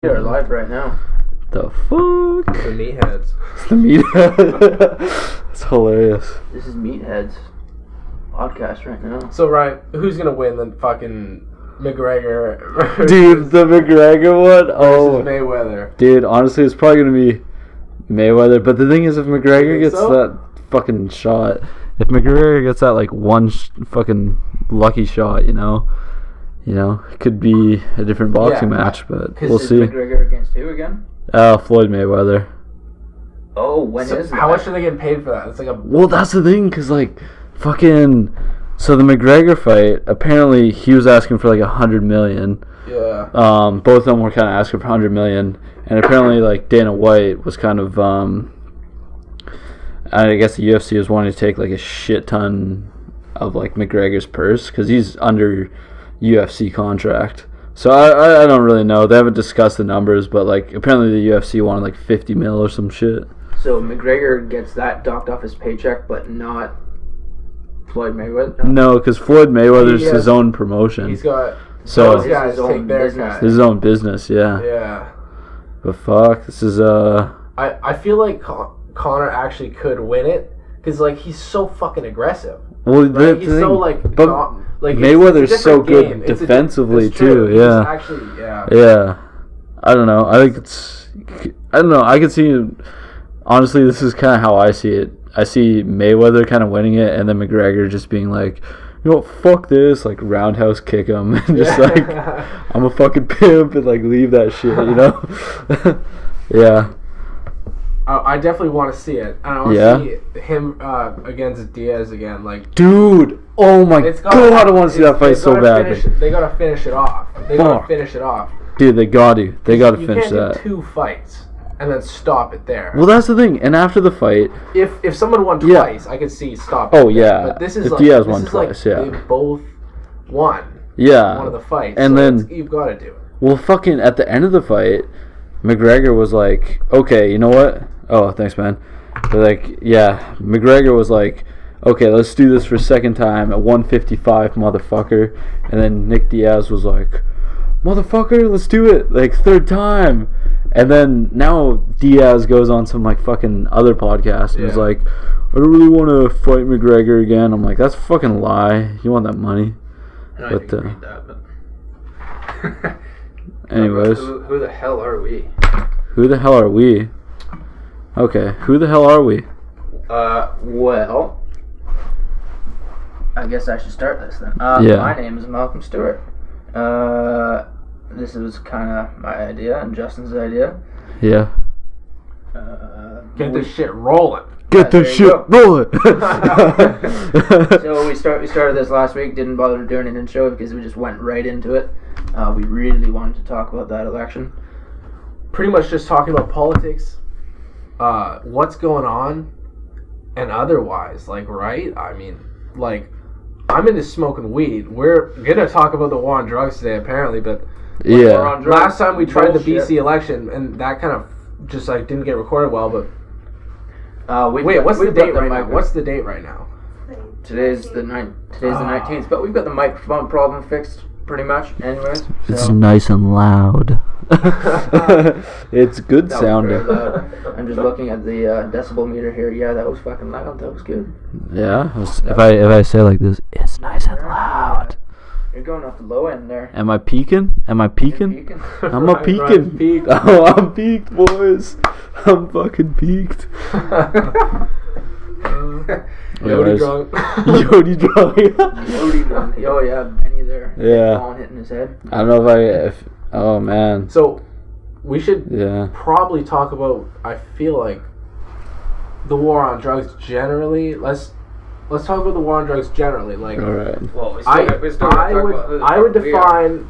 You're live right now. The fuck? The meatheads. It's the meathead. It's hilarious. This is Meatheads podcast right now. So, Ryan, who's gonna win the fucking McGregor? Dude, the McGregor one? Oh. Versus Mayweather. Dude, honestly, it's probably gonna be Mayweather. But the thing is, if McGregor gets that fucking shot, if McGregor gets that, like, one fucking lucky shot, you know, it could be a different boxing match, but we'll see. McGregor against who again? Floyd Mayweather. Oh, when is that? How much are they getting paid for that? It's like a... Well, that's the thing, because, like, fucking... So the McGregor fight, apparently he was asking for, like, $100 million. Yeah. Both of them were kind of asking for $100 million. And apparently, like, Dana White was kind of... I guess the UFC was wanting to take, like, a shit ton of, like, McGregor's purse, because he's under UFC contract. So I don't really know. They haven't discussed the numbers, but, like, apparently the UFC wanted, like, 50 mil or some shit. So McGregor gets that docked off his paycheck, but not Floyd Mayweather? No, because Floyd Mayweather's his own promotion. He's got... So those guys take their business. cut. His own business, yeah. Yeah. But fuck, this is I feel like Conor actually could win it, because, like, he's so fucking aggressive. Well, right? He's so, like... But like Mayweather's it's so good game. defensively, it's true. too, yeah. Actually, yeah. Yeah. I don't know. I think it's... I don't know. I could see... Honestly, this is kind of how I see it. I see Mayweather kind of winning it, and then McGregor just being like, you know what, fuck this, like, roundhouse kick him, and just like, I'm a fucking pimp, and like, leave that shit, you know? Yeah. I definitely want to see it. And I want to see him against Diaz again. Like, dude, oh my god, I want to see that fight so badly. They gotta finish it off. Dude, they gotta finish that. You can't do 2 fights and then stop it there. Well, that's the thing. And after the fight, if someone won twice, I could see stop it. Oh yeah. But this is if like, Diaz won twice, they both won. Yeah. One of the fights. And so then you've got to do it. Well, fucking at the end of the fight, McGregor was like, okay, you know what? Oh, thanks, man. But like, yeah, McGregor was like, okay, let's do this for a second time at 155, motherfucker. And then Nick Diaz was like, motherfucker, let's do it, like, 3rd time. And then now Diaz goes on some like fucking other podcast and is like, I don't really want to fight McGregor again. I'm like, that's a fucking lie. You want that money? I don't even read that, but... Anyways. Who the hell are we? Who the hell are we? Okay, who the hell are we? Well, I guess I should start this then. My name is Malcolm Stewart. This was kind of my idea and Justin's idea. Yeah. Get this shit rolling. Get this shit rolling. So we started this last week. Didn't bother doing an intro because we just went right into it. We really wanted to talk about that election. Pretty much just talking about politics, what's going on, and otherwise, like, right? I mean, like, I'm into smoking weed. We're gonna talk about the war on drugs today, apparently, but last time we tried the BC election, and that kind of just like didn't get recorded well. But what's the date right now? What's the date right now? Today's the 19th, but we've got the microphone problem fixed pretty much. Anyways, it's nice and loud. It's good sounding. I'm just looking at the decibel meter here. Yeah, that was fucking loud. That was good. Yeah, if I say like this, it's nice and loud. You're going off the low end there. Am I peaking? I'm a peaking. Oh, I'm peaked, boys. I'm fucking peaked. Yodi drunk. Yodi drunk. Yodi drunk. Oh yeah, Benny there. Yeah. Ball hitting his head. I don't know if oh man. So we should probably talk about, I feel like, the war on drugs generally. Let's talk about the war on drugs generally. Like, all right. Well, I would define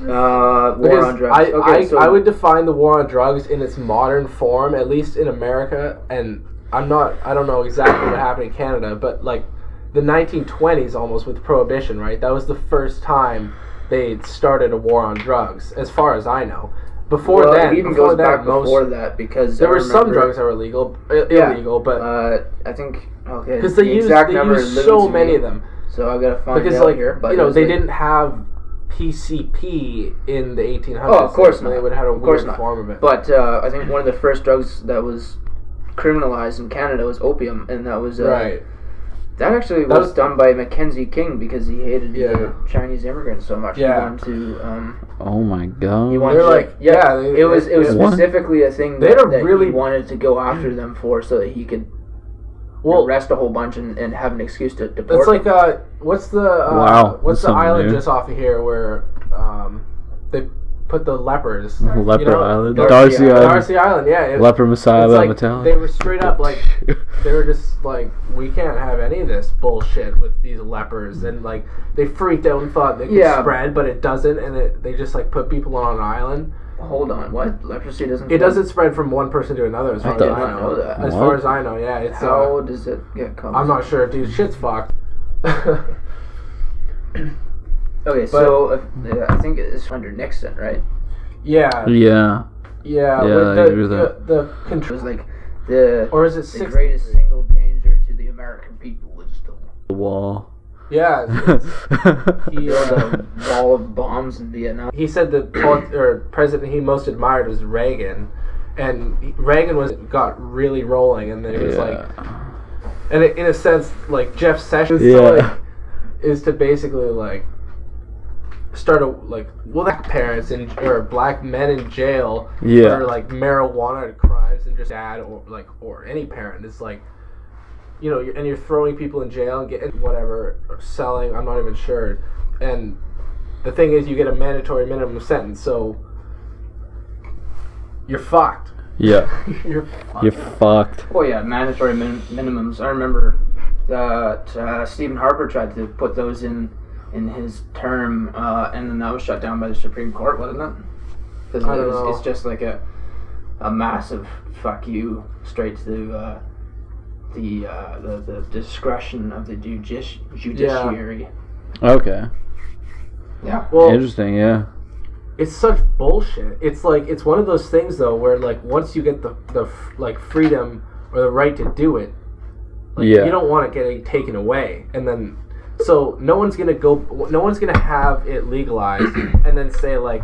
war on drugs. I would define the war on drugs in its modern form, at least in America, and I don't know exactly what happened in Canada, but like the 1920s almost with Prohibition, right? That was the first time they started a war on drugs, as far as I know. Before that, it even goes back before that, because there were some drugs that were illegal, but I think because they used so many of them. So I've got to find because out here. But they didn't have PCP in the 1800s. Oh, of course not. They would have a weird form of it. But I think one of the first drugs that was criminalized in Canada was opium, and that was right. That actually was done by Mackenzie King because he hated the Chinese immigrants so much. Yeah. He wanted to. Oh my god. He wanted it was specifically a thing that he wanted to go after them for, so that he could arrest a whole bunch and have an excuse to deport. It's like what's the island just off of here where they put the lepers? Leper Island, Darcy Island, yeah. Leper Messiah by Metallica. They were straight up like they were just like, we can't have any of this bullshit with these lepers, and like they freaked out and thought they could spread, but it doesn't, and they just like put people on an island. Hold on, what? Leprosy doesn't? It doesn't spread from one person to another. As far as I know that. As far as I know, yeah. It's how does it get covered? I'm not sure, dude. Shit's fucked. Okay, so I think it's under Nixon, right? Yeah. Yeah. Yeah. I agree with that. The control was like the greatest single danger to the American people was the wall. Yeah. He built a wall of bombs in Vietnam. He said the president he most admired was Reagan, and Reagan got really rolling, and then it was like, and in a sense, like Jeff Sessions is to basically like start black parents or black men in jail for like marijuana crimes, and just dad or any parent is like, you know, and you're throwing people in jail and getting whatever, or selling, I'm not even sure. And the thing is, you get a mandatory minimum sentence, so you're fucked. Yeah. You're fucked. Oh yeah, mandatory minimums. I remember that Stephen Harper tried to put those in his term, and then that was shut down by the Supreme Court, wasn't it? Because it's just like a massive fuck you straight to the discretion of the judiciary. Okay. Yeah. Well, interesting. Yeah. It's such bullshit. It's like, it's one of those things though where like once you get the like freedom or the right to do it, like, you don't want it getting taken away, and then so no one's gonna have it legalized and then say like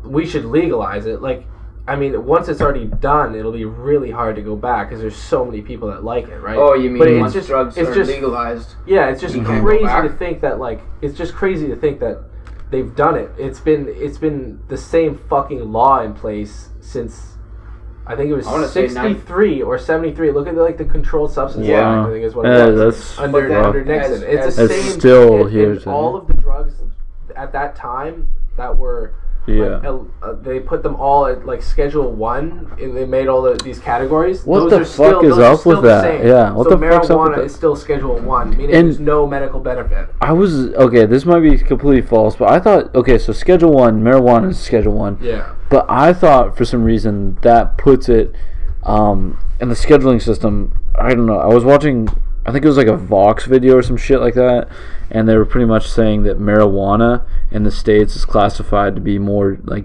we should legalize it. Like, I mean, once it's already done, it'll be really hard to go back because there's so many people that like it, right? Oh, you mean once drugs are legalized? Yeah, it's just crazy to think that they've done it. It's been the same fucking law in place since I think it was 63 or 73. Look at the Controlled Substances Act. I think is what it was. That's under Nixon. It's the same. Still here. And all of the drugs at that time that were. They put them all at like Schedule 1, and they made all these categories. What the fuck is up with that? Yeah, what the fuck's up with that? Marijuana is still Schedule 1, meaning there's no medical benefit. This might be completely false, but I thought, so Schedule 1, marijuana is Schedule 1. Yeah. But I thought for some reason that puts it in the scheduling system. I don't know. I was watching, I think it was like a Vox video or some shit like that, and they were pretty much saying that marijuana in the States is classified to be more like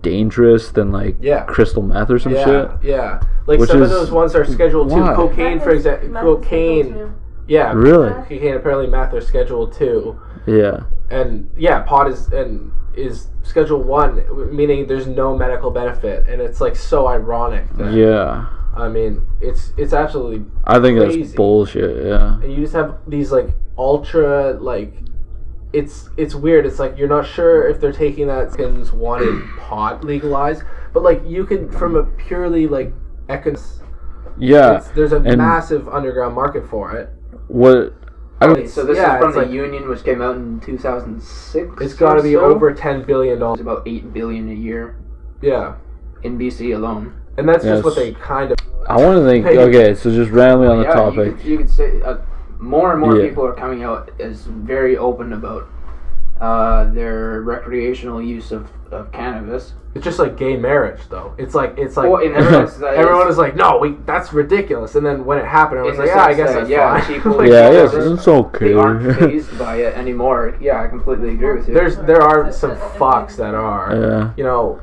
dangerous than like crystal meth or some shit. Yeah, like some of those ones are Schedule 2. Cocaine, for example, cocaine. Yeah, really. Cocaine, apparently meth are Schedule 2. Yeah. And pot is Schedule 1, meaning there's no medical benefit, and it's like so ironic. That, I mean, it's absolutely I think crazy. That's bullshit, yeah. And you just have these like ultra like it's weird. It's like you're not sure if they're taking that because wanted pot legalized, but like you can from a purely like there's a massive underground market for it. What? So this is from the Union, which came out in 2006. It's got to be over $10 billion. It's about $8 billion a year. Yeah. In BC alone. And that's just what they kind of. I want to think. Okay, so just randomly on the topic. You could say more and more people are coming out as very open about their recreational use of cannabis. It's just like gay marriage, though. It's like well, everyone is like, no, that's ridiculous. And then when it happened, everyone's like, I guess that's fine. People, it's okay. They aren't fazed by it anymore. Yeah, I completely agree with you. There are some fucks that are. Yeah. You know.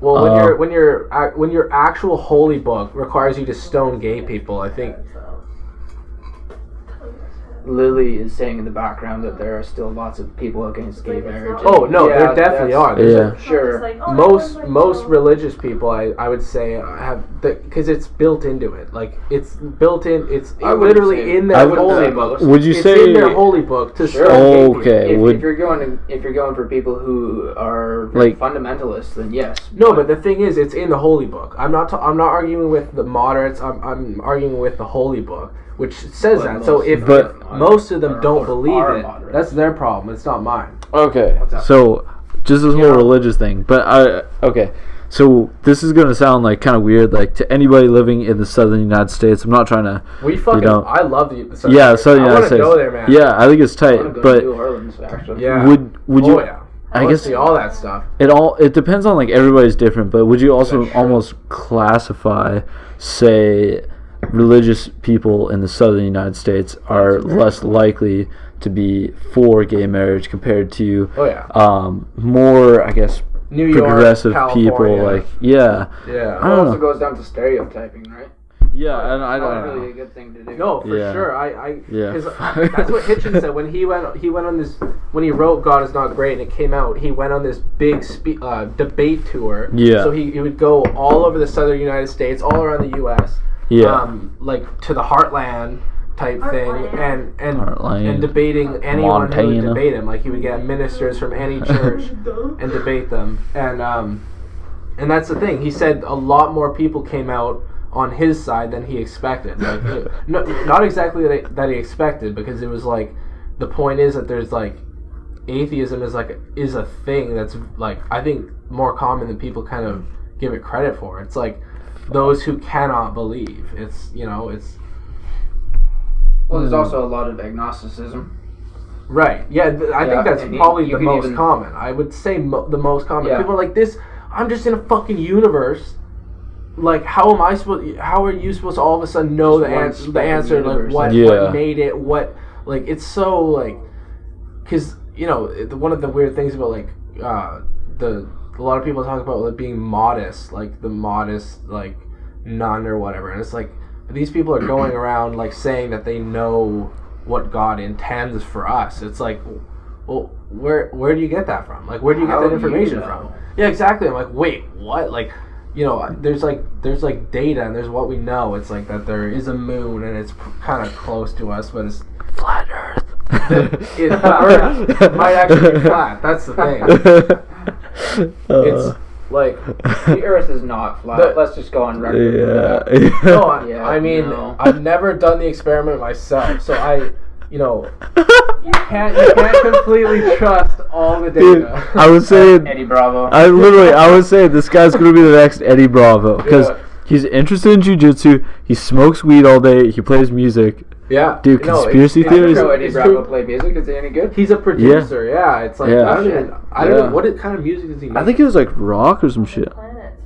Well, when your actual holy book requires you to stone gay people, I think. Lily is saying in the background that there are still lots of people against gay marriage. Oh no, Yeah, there definitely are. Yeah. Sure. Most religious people, I would say, have because it's built into it. Like it's built in. It's I wouldn't literally say- in I their wouldn't holy say book. most. Would you It's say? in their holy book to Sure. stone gay people. Okay. If you're going for people who are Like- fundamentalists, then yes. No, but the thing is, it's in the holy book. I'm not arguing with the moderates. I'm arguing with the holy book, which says But that. So if But- most of them are- don't believe are it, moderates. that's their problem. It's not mine. Okay, What's up? so just this whole Yeah. religious thing, but okay, so this is gonna sound like kind of weird, like to anybody living in the southern United States. I'm not trying to, We fucking. know. I love the. southern I United want to States. go there, man. Yeah, I think it's I tight, wanna go but to New Orleans, actually. Yeah. would you? Oh yeah. I wanna guess see all that stuff. it depends on like everybody's different, but would you also That's true. almost classify, say, religious people in the southern United States are less likely to be for gay marriage compared to Oh yeah. more, I guess, New York, progressive people, California. like yeah. Yeah. I It don't also know. goes down to stereotyping, right? Yeah, and I It's not don't really know. a good thing to do. No, for Yeah. sure. I Yeah. because that's what Hitchens said when he went on this when he wrote God Is Not Great and it came out. He went on this big debate tour. Yeah. So he would go all over the southern United States, all around the U.S. Yeah. Like to the Heartland type thing, and Heartland. debating anyone who would Montana. debate him. Like he would get ministers from any church and debate them, and that's the thing. He said a lot more people came out on his side than he expected. Like, no, not exactly that he expected, because it was like the point is that there's like atheism is a thing that's like I think more common than people kind of give it credit for. It's like those who cannot believe. It's it's Well, there's also a lot of agnosticism. right. Yeah, I think that's and probably you the could most even- common. I would say the most common. Yeah. People are like this. I'm just in a fucking universe. Like, how am I supposed? How are you supposed to all of a sudden know Just one the speck of answer? Like, universe. what Yeah. made it? What like it's so like, because one of the weird things about like a lot of people talk about like being modest, like the modest like nun or whatever, and it's like these people are going around like saying that they know what God intends for us. It's like, well, where do you get that from? Like, where do you get How that do you information know? from? Yeah, exactly. I'm like, wait, what? Like, there's like data and there's what we know. It's like that there is a moon and it's kind of close to us, but it's Flat Earth. it might actually be flat. That's the thing. It's like The Earth is not flat. Let's just go on record. with that. no, Yeah, I mean, no. I've never done the experiment myself, so you can't completely trust all the Dude, data. I was saying, Eddie Bravo. I was saying this guy's gonna be the next Eddie Bravo because Yeah. he's interested in jiu-jitsu. He smokes weed all day. He plays music. Yeah, Dude, No, conspiracy it's theories? Show true. Eddie It's Bravo true. play music. Is he any good? He's a producer. Yeah, it's like Yeah. I don't Yeah. know what kind of music does he make. I think it was like rock or some shit. Planets,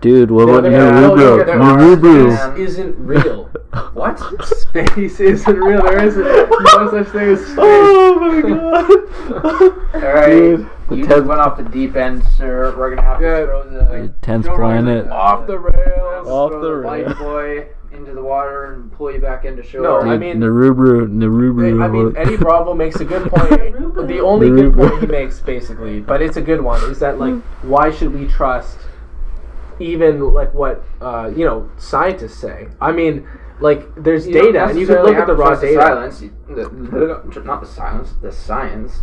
Dude, what about Yeah, Naruto? there Naruto. Space isn't real. What? Space isn't real. There isn't no such thing as space. Oh my god. All right, Dude, the you 10th just went off the deep end, sir. We're gonna have to Yeah. throw the 10th Joe planet. Rogan off the rails. Off throw the life rails. boy into the water and pull you back into shore. No, I Dude, mean- Naruto. I mean, Eddie Bravo makes a good point. The only good point he makes, basically, but it's a good one, is that like, why should we trust even like what scientists say? I mean, like, there's You don't data, and you can look necessarily at the have to raw trust the data. silence. Not the silence, the science.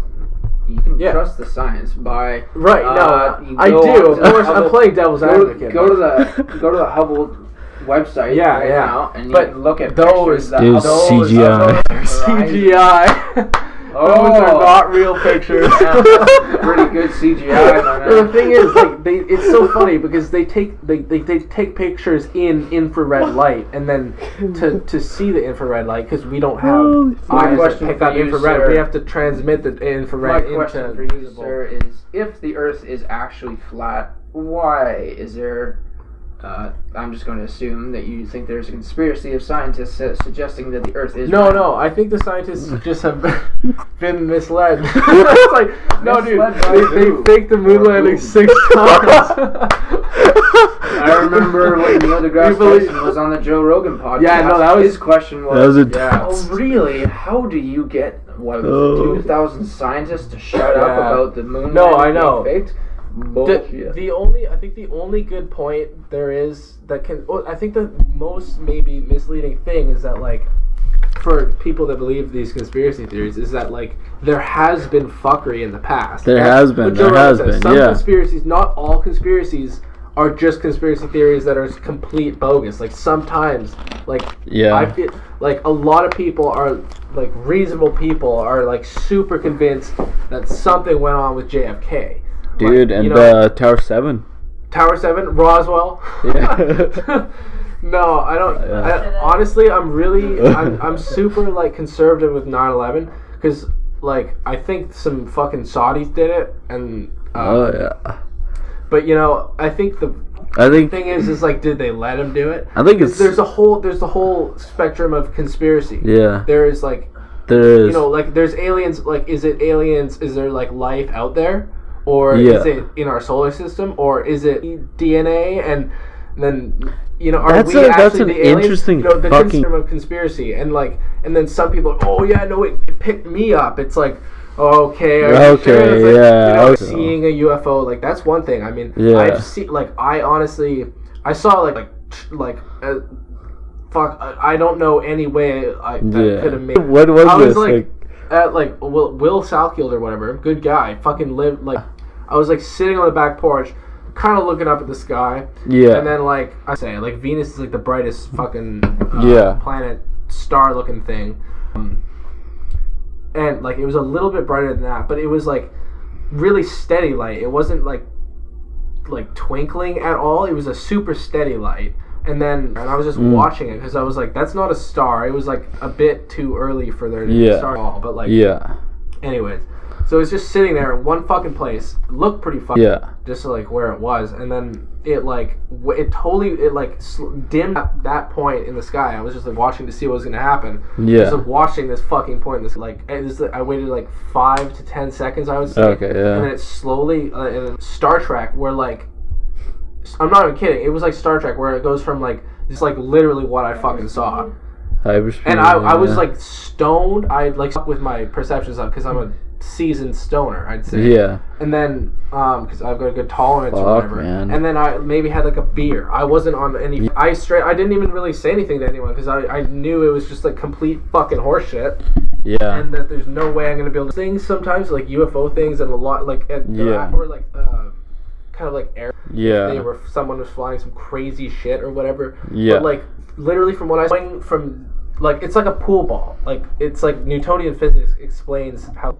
You can Yeah. trust the science by Right? you No, I go do. onto Of the course, I'm Hubble- playing devil's advocate. Go to the Hubble website Yeah, right yeah. now, and you But can look at those- pictures that Dude, Hubble- CGI. CGI. Those Oh. are not real pictures. Pretty good CGI, my man. The thing is, like, it's so funny because they take pictures in infrared light, and then to see the infrared light, because we don't Holy have fuck. eyes that question pick for up you, infrared, sir. we have to transmit the My infrared question for into you, visible. sir, is if the Earth is actually flat, why is there? I'm just going to assume that you think there's a conspiracy of scientists suggesting that the Earth is round. No, I think the scientists just have been misled. It's like, no, dude, Misled by they who? faked the moon Or landing who? 6 times. I remember when Neil deGrasse Tyson was on the Joe Rogan podcast. Yeah, no, that was his question was. That was oh, really? How do you get 2,000 scientists to shut up about the moon? No, I know. Being faked? Bullshit. I think the only good point there is that can. I think the most maybe misleading thing is that like, for people that believe these conspiracy theories, is that like there has been fuckery in the past. There has been. Some conspiracies, not all conspiracies, are just conspiracy theories that are complete bogus. Like sometimes, like I feel like a lot of people are like reasonable people are like super convinced that something went on with JFK. Dude, like, and Tower 7. Tower 7, Roswell. Yeah. No, I don't. Honestly, I'm super like conservative with 9/11 because like I think some fucking Saudis did it and. But you know, I think the thing is like, did they let him do it? I think it's there's the whole spectrum of conspiracy. Yeah. There is like. There is. You know, like there's aliens. Like, is it aliens? Is there like life out there? Or is it in our solar system? Or is it DNA? And then, you know, are we actually the aliens? Interesting the concept of conspiracy. And like, and then some people are, oh yeah, no, it picked me up. It's like, okay, are you sure? It's like, yeah. You know, seeing a UFO, like that's one thing. I mean, I've seen, like, I saw fuck, I don't know any way that could have made. What was I was this? like at like Will Salkield or whatever, good guy, fucking lived like. I was like sitting on the back porch, kind of looking up at the sky. Yeah. And then like I say, like Venus is like the brightest fucking planet, star-looking thing. And like it was a little bit brighter than that, but it was like really steady light. It wasn't like twinkling at all. It was a super steady light. And I was just watching it because I was like, that's not a star. It was like a bit too early for there to be a star at all. But like, anyways. So it's just sitting there in one fucking place. It looked pretty fucking just like where it was, and then it like dimmed at that point in the sky. I was just like watching to see what was gonna happen. Yeah. Just like watching this fucking point in this I waited like 5 to 10 seconds, I would say. Okay. Yeah. And then it slowly in Star Trek where like I'm not even kidding. It was like Star Trek where it goes from like just like literally what I fucking saw. And I was like stoned. I like with my perceptions up because I'm a seasoned stoner, I'd say. Yeah. And then because I've got a good tolerance or whatever. Man. And then I maybe had like a beer. I wasn't on any. I didn't even really say anything to anyone because I knew it was just like complete fucking horseshit. Yeah. And that there's no way I'm gonna be able to things sometimes like UFO things and a lot like or like kind of like air. Yeah. They were someone was flying some crazy shit or whatever. Yeah. But like literally from what I was from like it's like a pool ball. Like it's like Newtonian physics explains how.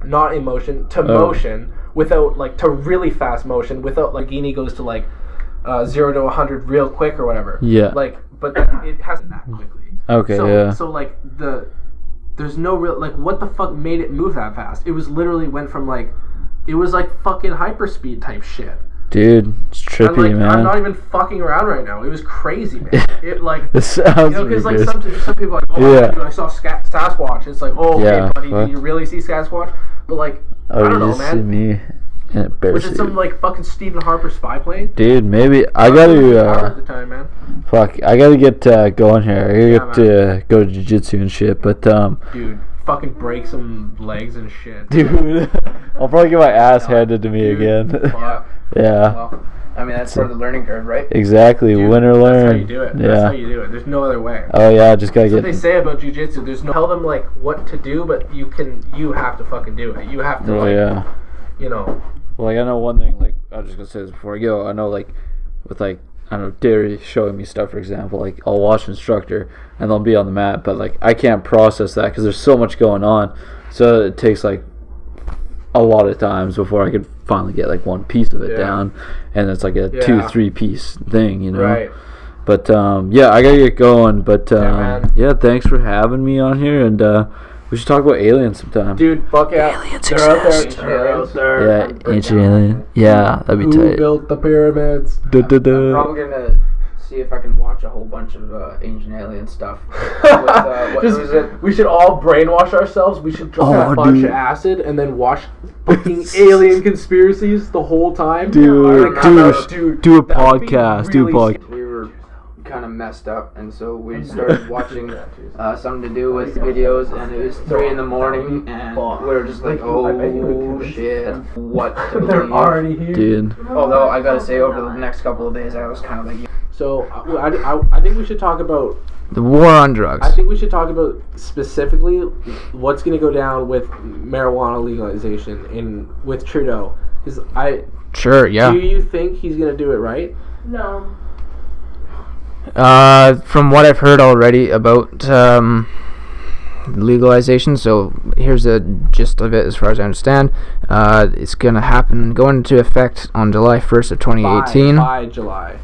Not in motion to motion without like to really fast motion without like Gini goes to like 0 to 100 real quick or whatever. Yeah. Like, but it hasn't that quickly. Okay. So like there's no real like what the fuck made it move that fast? It was literally went from like it was like fucking hyperspeed type shit. Dude, it's trippy, like, man. I'm not even fucking around right now. It was crazy, man. It like this sounds because like some people are like, oh, dude, I saw Sasquatch. It's like, oh, okay, buddy, did you really see Sasquatch? But like, I don't know, man. See me was it some like fucking Stephen Harper spy plane? Dude, maybe I gotta. At the time, man. Fuck, I gotta get going here. I gotta get go to jiu-jitsu and shit. But dude, fucking break some legs and shit. Dude, I'll probably get my ass handed to me again. Yeah. Well, I mean, that's part of the learning curve, right? Exactly. Dude, win or learn. That's how you do it. Yeah. That's how you do it. There's no other way. Oh, yeah. Just gotta that's what they say about jiu-jitsu. There's no tell them, like, what to do, but you have to fucking do it. You have to, you know. Well, like, I know one thing, like, I was just gonna say this before I go. I know, like, with, like, I don't know, Derry showing me stuff, for example, like, I'll watch an instructor, and they'll be on the mat, but, like, I can't process that because there's so much going on. So it takes, like, a lot of times before I could finally get like one piece of it down, and it's like a 2-3 piece thing, you know. Right. But I gotta get going. But thanks for having me on here, and we should talk about aliens sometime. Dude, fuck yeah, aliens exist. They're out there. Yeah, ancient alien. Yeah, that'd be tight. Who built the pyramids? I'm probably gonna see if I can watch a whole bunch of Ancient Alien stuff. What was it? We should all brainwash ourselves. We should drop a bunch of acid and then watch fucking alien conspiracies the whole time. Do a podcast. We were kind of messed up, and so we started watching something to do with videos, and it was 3 a.m, and we were just like, oh shit, what to believe. They're already here. Dude. Although I gotta say, over the next couple of days, I was kind of like, So I think we should talk about The war on drugs. I think we should talk about specifically what's going to go down with marijuana legalization with Trudeau. Sure, yeah. Do you think he's going to do it right? No. From what I've heard already about legalization, so here's the gist of it as far as I understand. It's going to go into effect on July 1st of 2018. By July.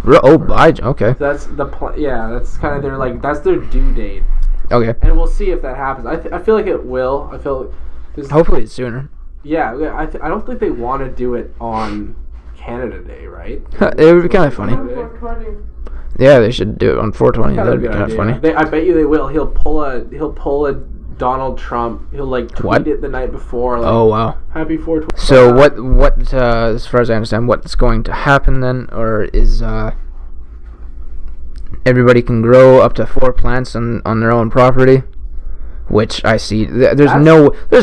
Okay. That's the that's kind of that's their due date. Okay. And we'll see if that happens. I feel like it will. I feel like hopefully it's sooner. Yeah, I don't think they want to do it on Canada Day, right? It would be kind of funny. 420. Yeah, they should do it on 420. That'd be kind of funny. I bet you they will. He'll pull a Donald Trump. He'll tweet it the night before. Oh wow! Happy 420. So what? As far as I understand, what's going to happen then, or is everybody can grow up to 4 plants on their own property? Which I see. There's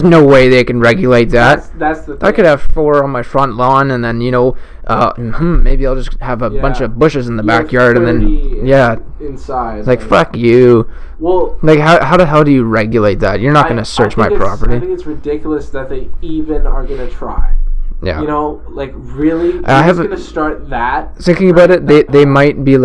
no way they can regulate that. That's the thing. I could have 4 on my front lawn, and then maybe I'll just have a bunch of bushes in the backyard, and then inside. Like fuck you. Well, like how the hell do you regulate that? You're not gonna search my property. I think it's ridiculous that they even are gonna try. Yeah. Really? You're just gonna start that? Thinking about it, they might be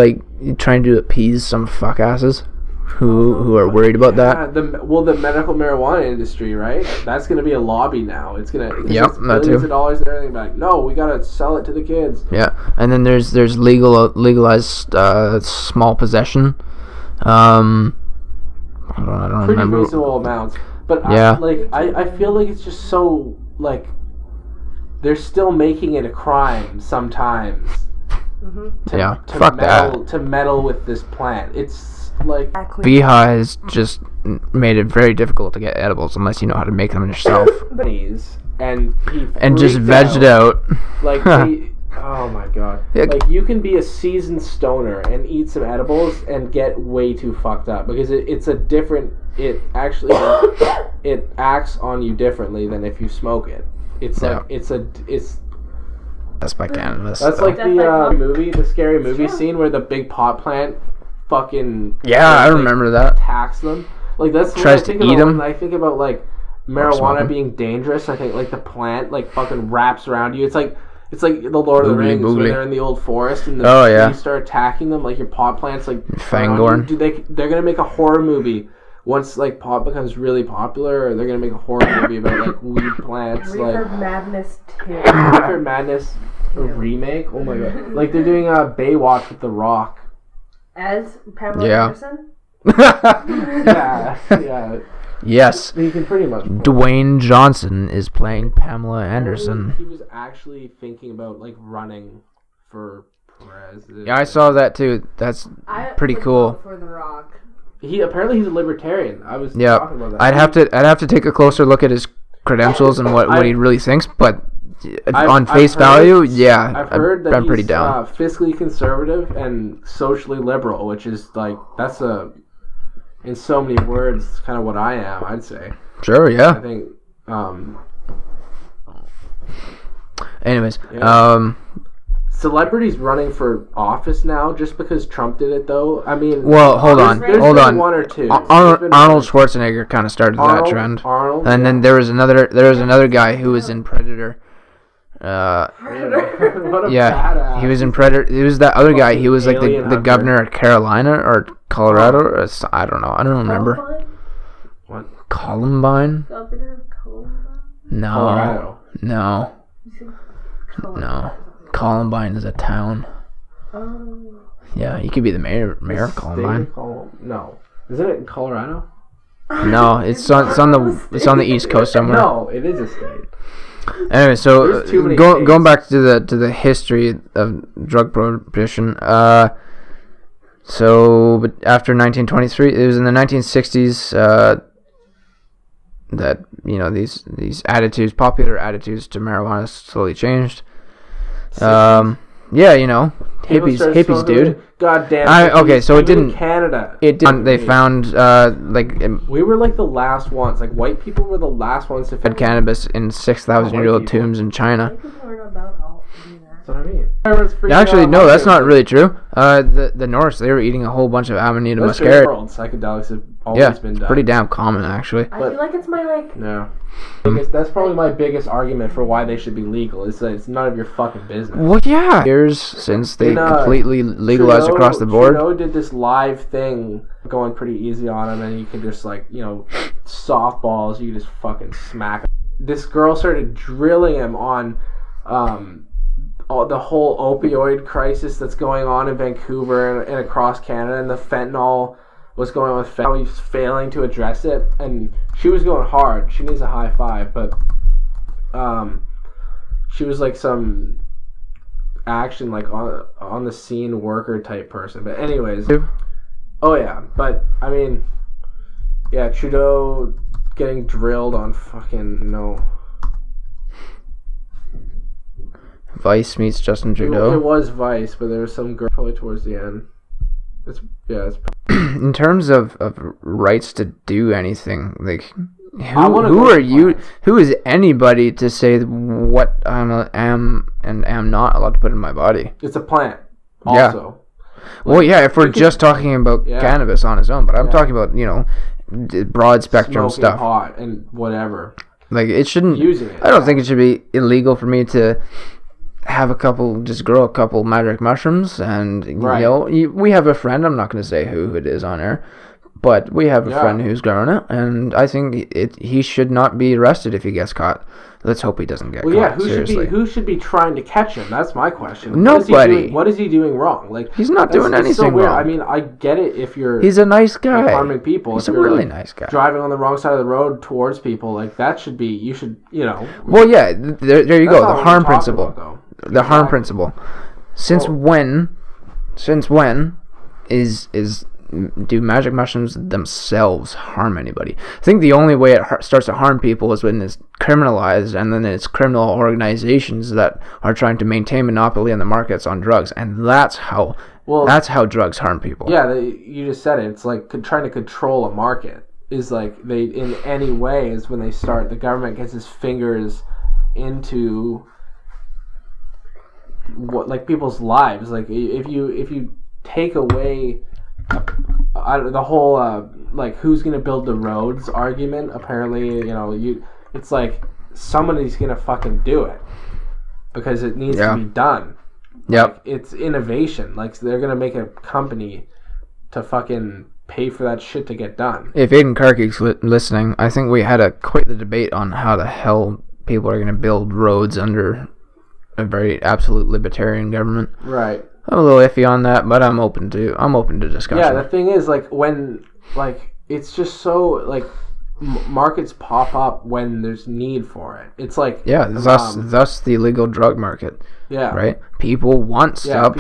trying to appease some fuck asses who are worried about that. The medical marijuana industry, right? That's gonna be a lobby now. It's gonna that billions too. of dollars and everything. Like, no, we gotta sell it to the kids. Yeah, and then there's legalized small possession. I don't Pretty remember. reasonable amounts, but yeah. I feel like it's just so they're still making it a crime sometimes. To meddle with this plant. It's like VHA has just made it very difficult to get edibles unless you know how to make them yourself. and just veg it out. Oh my god! You can be a seasoned stoner and eat some edibles and get way too fucked up because it's a different. It actually it acts on you differently than if you smoke it. It's That's by cannabis. That's like the scary movie scene where the big pot plant fucking I remember that attacks them. That's tries to eat them. When I think about marijuana being dangerous, I think the plant fucking wraps around you. It's like the Lord of the Rings when they're in the old forest and the trees start attacking them. Your pot plants Fangorn. They're gonna make a horror movie once pot becomes really popular, or they're gonna make a horror movie about weed plants. Reefer Madness 2. Reefer Madness remake. Oh my god! They're doing a Baywatch with The Rock as Pamela Anderson. yeah. Yes. You can pretty much. Dwayne Johnson is playing Pamela Anderson. He was actually thinking about running for president. Yeah, I saw that too. That's pretty cool. For The Rock. He's a libertarian. I was talking about that. I'd have to take a closer look at his credentials and what he really thinks, but on face value, I've heard that I'm pretty down. Fiscally conservative and socially liberal, which is that's in so many words, kind of what I am. I'd say. Sure. Yeah. I think. Anyways, celebrities running for office now just because Trump did it, though. I mean, well, hold on. One or two. Arnold Schwarzenegger kind of started that trend, and then there was another guy who was in Predator. What a badass. He was in Predator. He was that other guy. He was the governor of Carolina or Colorado. Or, I don't know. I don't remember. What? Columbine? Governor of Columbine? No. Colorado. No. Columbine is a town. Oh. Yeah, he could be the mayor of Columbine. No. Isn't it in Colorado? No, it's on the East Coast somewhere. No, it is a state. Anyway, so going back to the history of drug prohibition, So, but after 1923, it was in the 1960s that these attitudes, popular attitudes to marijuana, slowly changed. Yeah, hippies, dude. God damn. Okay, so it didn't. Canada. It didn't. They found we were like the last ones. Like white people were the last ones to had cannabis in 6,000-year-old tombs in China. White people aren't about all of that. That's what I mean. Actually, no, that's not really true. The Norse, they were eating a whole bunch of Amanita muscaria. World psychedelics have always been done. Pretty damn common, actually. I feel like it's my Yeah. That's probably my biggest argument for why they should be legal. Is that it's none of your fucking business. Well, yeah. Years since they completely legalized across the board. Trudeau did this live thing, going pretty easy on him, and you can just softballs. You can just fucking smack him. This girl started drilling him on the whole opioid crisis that's going on in Vancouver and across Canada, and the fentanyl. What's going on with fentanyl? He's failing to address it, and she was going hard. She needs a high five, but she was like some action, like on the scene worker type person. But anyways, oh yeah, but I mean, yeah, Trudeau getting drilled on fucking Vice meets Justin Trudeau. It was Vice, but there was some girl probably towards the end. It's in terms of rights to do anything, like who are you? Who is anybody to say what I am and am not allowed to put in my body? It's a plant. Also. Yeah. Well, yeah. If we're just talking about cannabis on its own, but I'm talking about broad spectrum smoking stuff, pot and whatever. Like it shouldn't. Using it. I don't think it should be illegal for me to grow a couple magic mushrooms, and we have a friend, I'm not going to say who it is on air, but we have a friend who's growing it, and I think he should not be arrested if he gets caught. Let's hope he doesn't get caught. Who should be trying to catch him? That's my question. Nobody. What is he doing wrong? Like he's not doing anything so weird. wrong. I mean, I get it if you're he's a nice guy, harming people. He's a really nice guy. Driving on the wrong side of the road towards people, like that should be. You should. Well, yeah. There you go. The harm principle. The harm principle. Since when do magic mushrooms themselves harm anybody? I think the only way it starts to harm people is when it's criminalized, and then it's criminal organizations that are trying to maintain monopoly on the markets on drugs, and that's how drugs harm people. Yeah, you just said it. It's like trying to control a market. Is like they in any way is when they start. The government gets its fingers into what like people's lives. Like if you take away the whole like who's gonna build the roads argument, apparently it's like somebody's gonna fucking do it because it needs to be done. Yep. Like, it's innovation. Like they're gonna make a company to fucking pay for that shit to get done. If Aiden Karki's listening, I think we had quite the debate on how the hell people are gonna build roads under a very absolute libertarian government. Right. I'm a little iffy on that, but I'm open to discussion. Yeah, the thing is, like, when, like, it's just so, like, markets pop up when there's need for it. It's like... Yeah, thus the illegal drug market. Yeah. Right? People want stuff.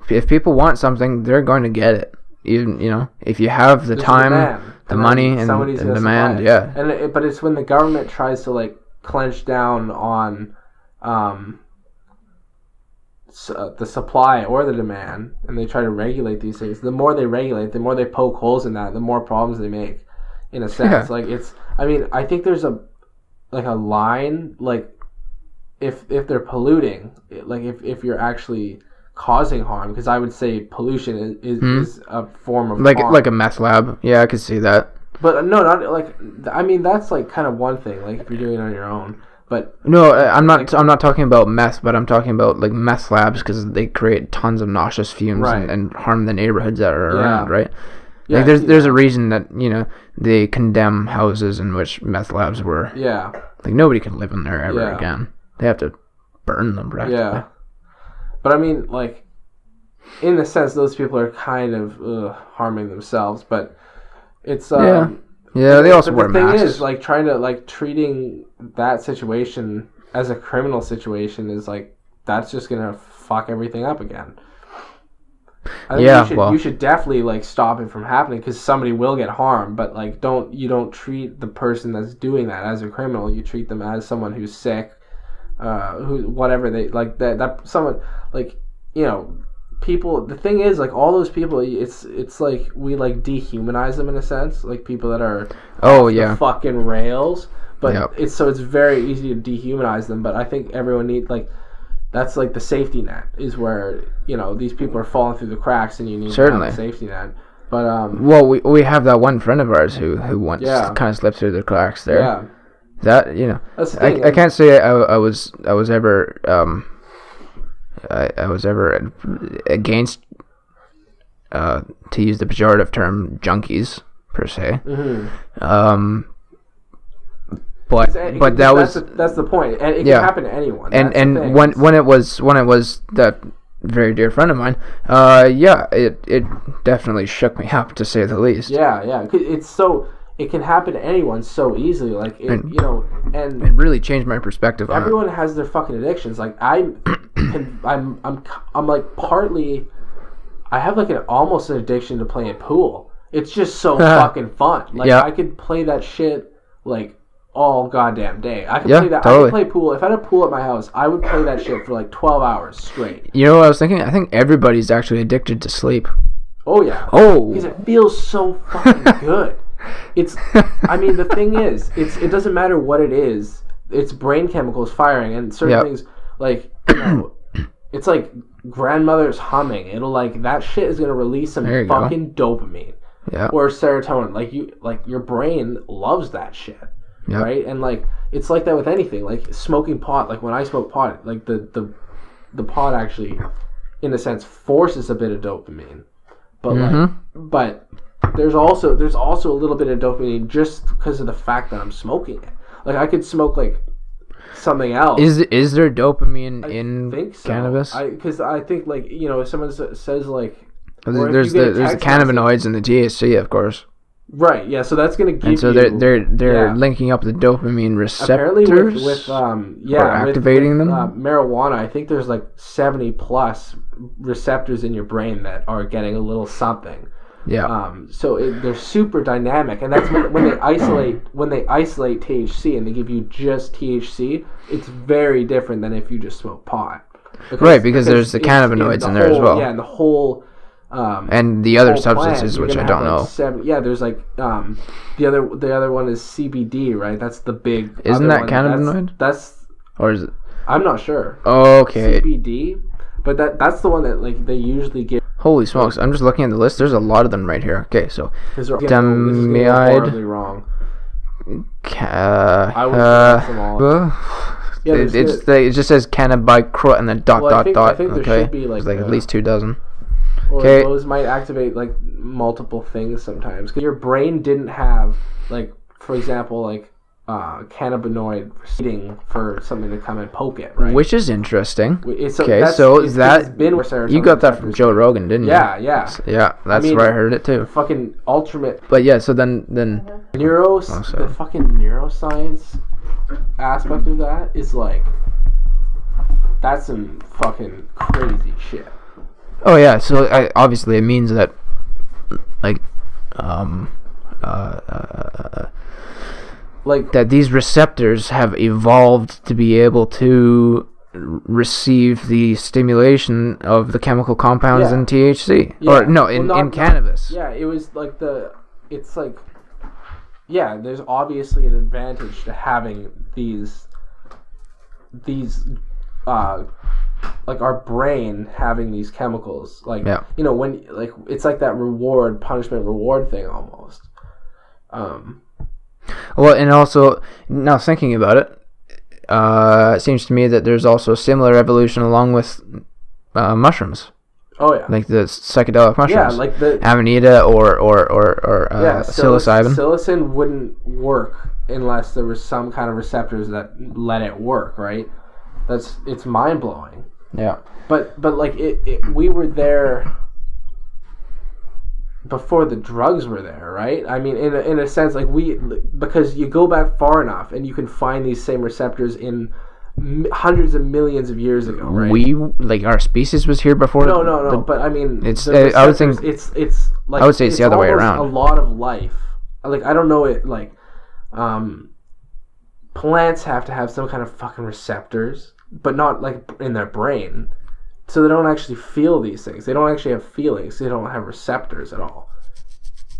If people want something, they're going to get it. Even, if you have the time, the money, and the demand, yeah. But it's when the government tries to, like, clench down on... the supply or the demand, and they try to regulate these things. The more they regulate, the more they poke holes in that, the more problems they make. In a sense, like it's. I mean, I think there's a line, like if they're polluting, like if you're actually causing harm, because I would say pollution is a form of harm. Like a meth lab. Yeah, I could see that. But no, not like. I mean, that's like kind of one thing. Like if you're doing it on your own. But no, I'm not talking about meth, but I'm talking about like meth labs because they create tons of noxious fumes and harm the neighborhoods that are around, right? Yeah, like there's a reason that they condemn houses in which meth labs were. Yeah. Like nobody can live in there ever again. They have to burn them practically. Yeah. But I mean, like, in the sense, those people are kind of harming themselves, but it's Yeah, they also wear masks. The thing is, like, trying to, like, treating that situation as a criminal situation is, like, that's just going to fuck everything up again. I think you should definitely like stop it from happening because somebody will get harmed. But like, you don't treat the person that's doing that as a criminal. You treat them as someone who's sick, who whatever they like that someone like people. The thing is, like all those people, it's like we like dehumanize them in a sense, like people that are the fucking rails. But it's very easy to dehumanize them. But I think everyone needs that's like the safety net is where these people are falling through the cracks and you need to have a safety net. But we have that one friend of ours who once kind of slipped through the cracks there. Yeah. That that's the thing, I can't say I was ever against to use the pejorative term junkies per se. Mm-hmm. But that's the point, and it can happen to anyone. And when it was that very dear friend of mine, it definitely shook me up to say the least. Yeah, it can happen to anyone so easily. Like and it really changed my perspective on it. Everyone has their fucking addictions. Like I'm like partly, I have like almost an addiction to playing pool. It's just so fucking fun. Like I could play that shit like all goddamn day. I could play that. Totally. I could play pool. If I had a pool at my house, I would play that shit for like 12 hours straight. You know what I was thinking? I think everybody's actually addicted to sleep. Oh yeah. Because it feels so fucking good. I mean, the thing is, it doesn't matter what it is. It's brain chemicals firing, and certain things like it's like grandmother's humming. It'll that shit is gonna release some fucking dopamine, or serotonin. Like your brain loves that shit. Yep. Right, and it's like that with anything, like smoking pot. Like when I smoke pot, like the pot actually, in a sense, forces a bit of dopamine, but but there's also a little bit of dopamine just because of the fact that I'm smoking it. Like I could smoke something else. Is there dopamine in cannabis? Because I think if someone says there's the cannabinoids and the THC, of course. Right, yeah, so that's going to give and so they're linking up the dopamine receptors apparently or activating them? Marijuana, I think there's 70 plus receptors in your brain that are getting a little something. Yeah. So they're super dynamic, and that's when they isolate THC and they give you just THC, it's very different than if you just smoke pot. Because there's the cannabinoids in there as well. Yeah, and the whole... and the other substances, which I don't know. There's the other one is CBD, right? That's the big. Isn't that cannabinoid? That's or is it? I'm not sure. Okay. CBD, but that's the one that they usually give. Holy smokes! I'm just looking at the list. There's a lot of them right here. Okay, so Demiide. Horribly wrong. I would pronounce them all. It just says cannabicro and then dot. I think there should be at least 2 dozen. Or those might activate multiple things sometimes. Because your brain didn't have for example, cannabinoid seeding for something to come and poke it, right? Which is interesting. So you got that from Joe Rogan, didn't you? Yeah. That's where I heard it too. Fucking ultimate. But yeah, so then the fucking neuroscience aspect of that is that's some fucking crazy shit. Oh yeah, so obviously it means that that these receptors have evolved to be able to receive the stimulation of the chemical compounds in THC. Yeah. Or no, in cannabis. Yeah, it was there's obviously an advantage to having these our brain having these chemicals, when it's that punishment reward thing almost. Well, and also now thinking about it, it seems to me that there's also a similar evolution along with mushrooms. Oh yeah, like the psychedelic mushrooms. Yeah, like the amanita or psilocybin. Psilocin wouldn't work unless there was some kind of receptors that let it work, right? It's mind blowing. Yeah. But we were there before the drugs were there, right? I mean, in a sense, because you go back far enough and you can find these same receptors in hundreds of millions of years ago, right? We like our species was here before. No. But I mean, It's. the I would think it's like I would say it's the other way almost around. A lot of life, like I don't know it. Like, plants have to have some kind of fucking receptors, but not like in their brain, so they don't actually feel these things. They don't actually have feelings. They don't have receptors at all.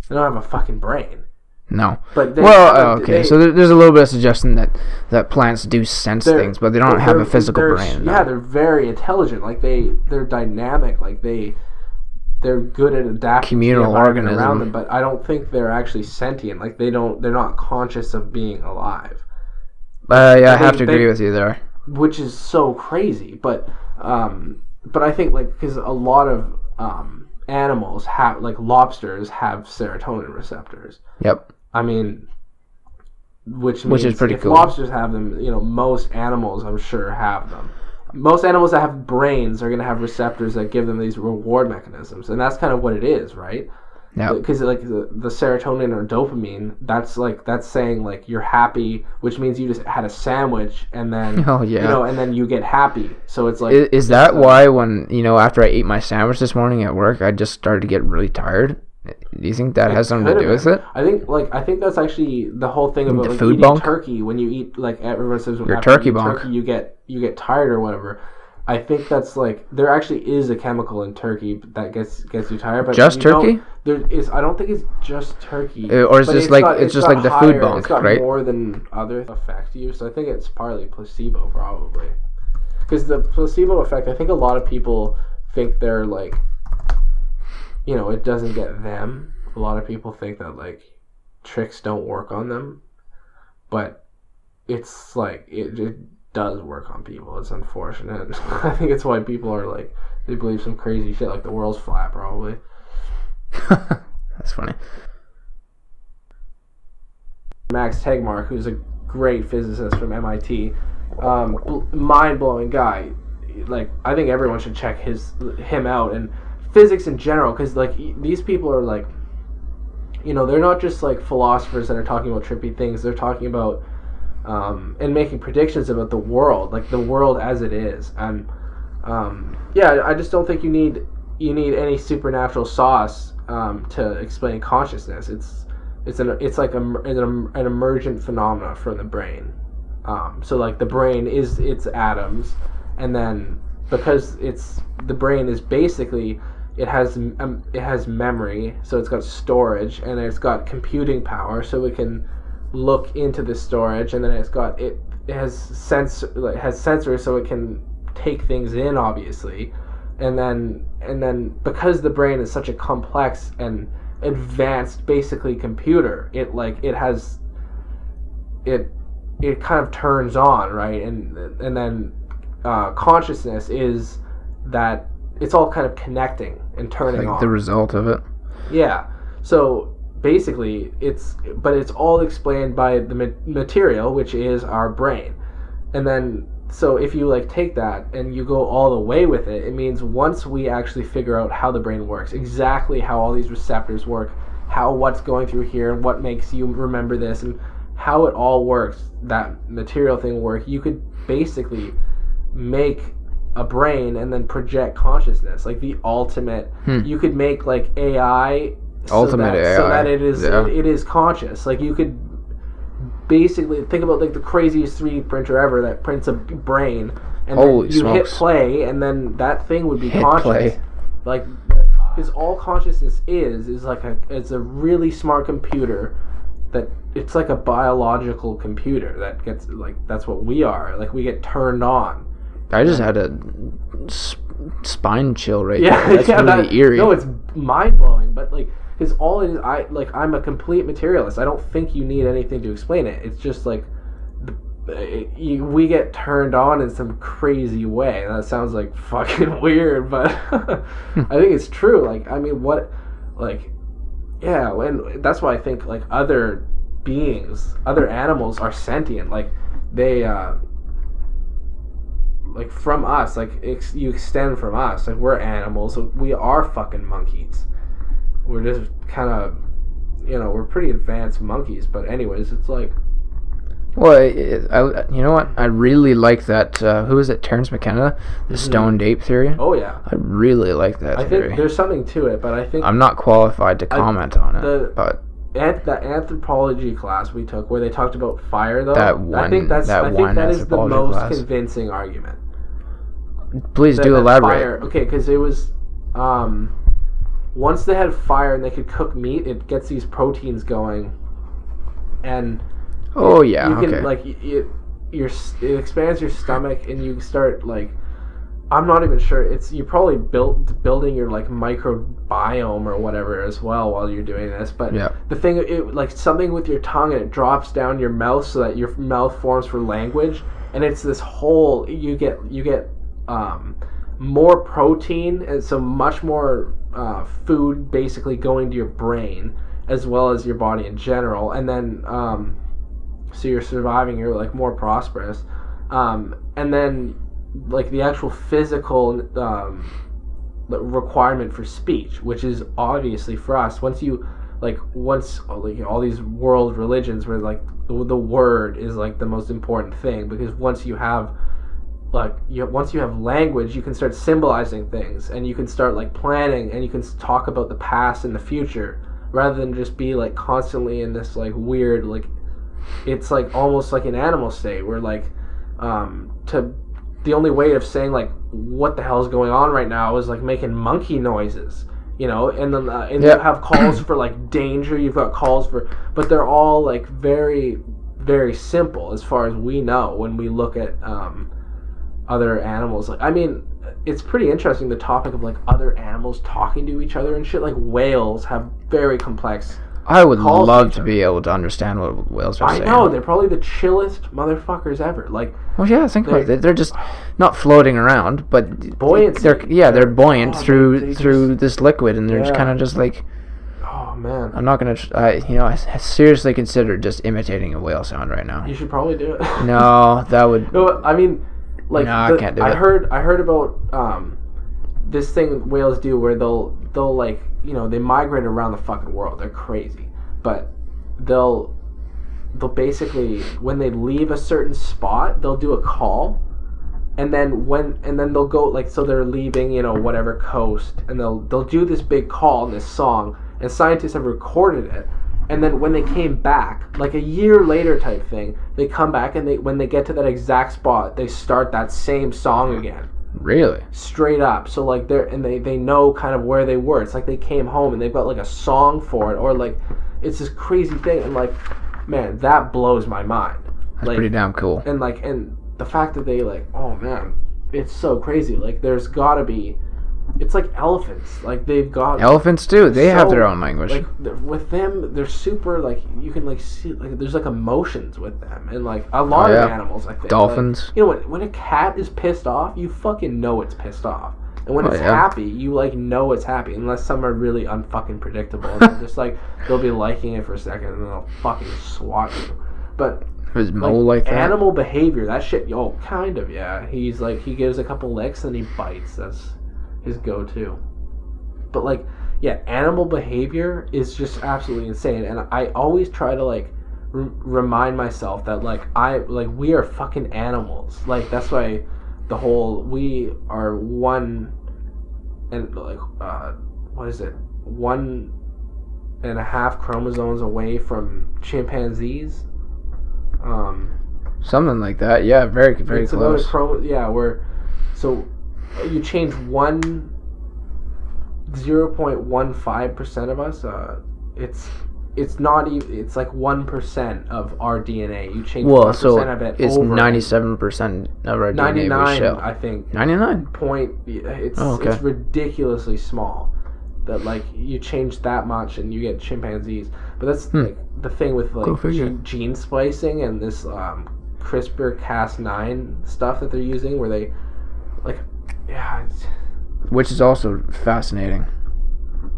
They don't have a fucking brain. No. But they okay. So there's a little bit of suggestion that plants do sense things, but they don't have a physical brain. Yeah, they're very intelligent. Like they're dynamic. Like they're good at adapting communal to the environment organism around them. But I don't think they're actually sentient. Like they're not conscious of being alive. Yeah, I have to agree with you there. Which is so crazy. But I think like because a lot of animals have, like lobsters have serotonin receptors. Yep. I mean, which is pretty if cool. lobsters have them, most animals I'm sure have them. Most animals that have brains are going to have receptors that give them these reward mechanisms, and that's kind of what it is, right? Yeah. Because like the serotonin or dopamine, that's saying like you're happy, which means you just had a sandwich and then and then you get happy. So it's like is that why when after I ate my sandwich this morning at work, I just started to get really tired? Do you think that has something to do with it? I think that's actually the whole thing about the like food eating bunk? Turkey. When you eat, like everyone says, when Your after you turkey eat bunk. turkey, you get tired or whatever. I think that's like there actually is a chemical in turkey that gets you tired. But Just turkey? There is. I don't think it's just turkey. Or is this it's just like the food bunk, it's got right? more than other affect you. So I think it's partly placebo, probably. Because the placebo effect, I think a lot of people think they're like, it doesn't get them. A lot of people think that like tricks don't work on them, but it's like it does work on people. It's unfortunate. I think it's why people are like they believe some crazy shit like the world's flat, probably. That's funny. Max Tegmark, who's a great physicist from MIT, mind-blowing guy. Like I think everyone should check him out, and physics in general, because like these people are like, they're not just like philosophers that are talking about trippy things. They're talking about and making predictions about the world, like the world as it is. And I just don't think you need any supernatural sauce to explain consciousness. It's like an emergent phenomena from the brain. So like the brain is its atoms, and then because the brain is basically it has memory, so it's got storage, and it's got computing power, so it can look into the storage, and then it has sensors, so it can take things in, obviously, and then because the brain is such a complex and advanced, basically computer, it kind of turns on, right, and then consciousness is that. It's all kind of connecting and turning on. The result of it. Yeah. So basically, it's all explained by the material, which is our brain. And then, so if you like take that and you go all the way with it, it means once we actually figure out how the brain works, exactly how all these receptors work, what's going through here, and what makes you remember this, and how it all works, that material thing work, you could basically make a brain and then project consciousness, like the ultimate. You could make like AI, so that it is conscious. Like you could basically think about like the craziest 3D printer ever that prints a brain, and Holy then you smokes. hit play, and then that thing would be Hit conscious. play. Like, because all consciousness is like it's a really smart computer that it's like a biological computer that gets like that's what we are. Like we get turned on. I just had a spine chill right Yeah, there. That's really eerie. No, it's mind blowing. But like, because all it is, I'm a complete materialist. I don't think you need anything to explain it. It's just like we get turned on in some crazy way. That sounds like fucking weird, but I think it's true. Like, I mean, and that's why I think like other beings, other animals are sentient. Like they. Like from us, like you extend from us, like we're animals, so we are fucking monkeys. We're just kind of, we're pretty advanced monkeys. But anyways, it's like Well, you know what? I really like that. Who is it? Terrence McKenna, the stoned ape theory. Oh yeah, I really like that theory. I think there's something to it, but I think I'm not qualified to comment on it, but the anthropology class we took, where they talked about fire, though, I think that is the most class. convincing argument. Please do elaborate. Fire, okay, because it was once they had fire and they could cook meat, it gets these proteins going, and you can like it expands your stomach, and you start like, I'm not even sure, you probably building your like microbiome or whatever as well while you're doing this, but the thing, it like something with your tongue, and it drops down your mouth so that your mouth forms for language, and it's this whole, you get more protein, and so much more food basically going to your brain as well as your body in general, and then so you're surviving, you're like more prosperous, and then like the actual physical requirement for speech, which is obviously for us, once all these world religions where like the word is like the most important thing, because once you have language, you can start symbolizing things, and you can start like planning, and you can talk about the past and the future, rather than just be like constantly in this like weird, like it's like almost like an animal state where like the only way of saying like what the hell is going on right now is like making monkey noises, you know, and then you have calls for like danger, you've got calls for, but they're all like very, very simple as far as we know when we look at other animals. Like, I mean, it's pretty interesting, the topic of like other animals talking to each other and shit. Like whales have very complex. I would love to be able to understand what whales are saying. I know, they're probably the chillest motherfuckers ever. Like, well, yeah, think about it. They're just not floating around, but buoyancy. They're buoyant through this liquid, and they're just kind of just like. Oh man, I'm not gonna. I seriously consider just imitating a whale sound right now. You should probably do it. No, that would. No, I mean. Like, no, I can't do it. I heard about this thing whales do where they'll like, you know, they migrate around the fucking world. They're crazy, but they'll basically, when they leave a certain spot, they'll do a call, and then they'll go like, so they're leaving, you know, whatever coast, and they'll do this big call in this song, and scientists have recorded it. And then when they came back, like a year later type thing, they come back, and when they get to that exact spot, they start that same song again. Really? Straight up. So like they know kind of where they were. It's like they came home and they've got like a song for it, or like it's this crazy thing, and like, man, that blows my mind. That's like, pretty damn cool. And like, and the fact that they like, oh man, it's so crazy. Like there's gotta be. It's like elephants. Like they've got elephants too. They have their own language. Like with them, they're super. Like you can like see. Like there's like emotions with them, and like a lot of animals. I think dolphins. Like, you know when a cat is pissed off, you fucking know it's pissed off, and when it's happy, you like know it's happy. Unless some are really unfucking predictable, and they're just like they'll be liking it for a second, and then they'll fucking swat you. But his mole like that. Animal behavior, that shit. Kind of, yeah. He's like he gives a couple licks and he bites. That's his go-to. But like, yeah, animal behavior is just absolutely insane, and I always try to like remind myself that like we are fucking animals. Like that's why the whole we are one and like 1.5 chromosomes away from chimpanzees. Something like that. Yeah, very very it's close. So you change 0.15% of us, it's not even, it's like 1% of our DNA. You change 1% of it. It's 97% of our 99, DNA. 99, I think. 99. It's ridiculously small. That like you change that much and you get chimpanzees. But that's like the thing with like gene splicing and this CRISPR-Cas9 stuff that they're using, where they like. Yeah, which is also fascinating.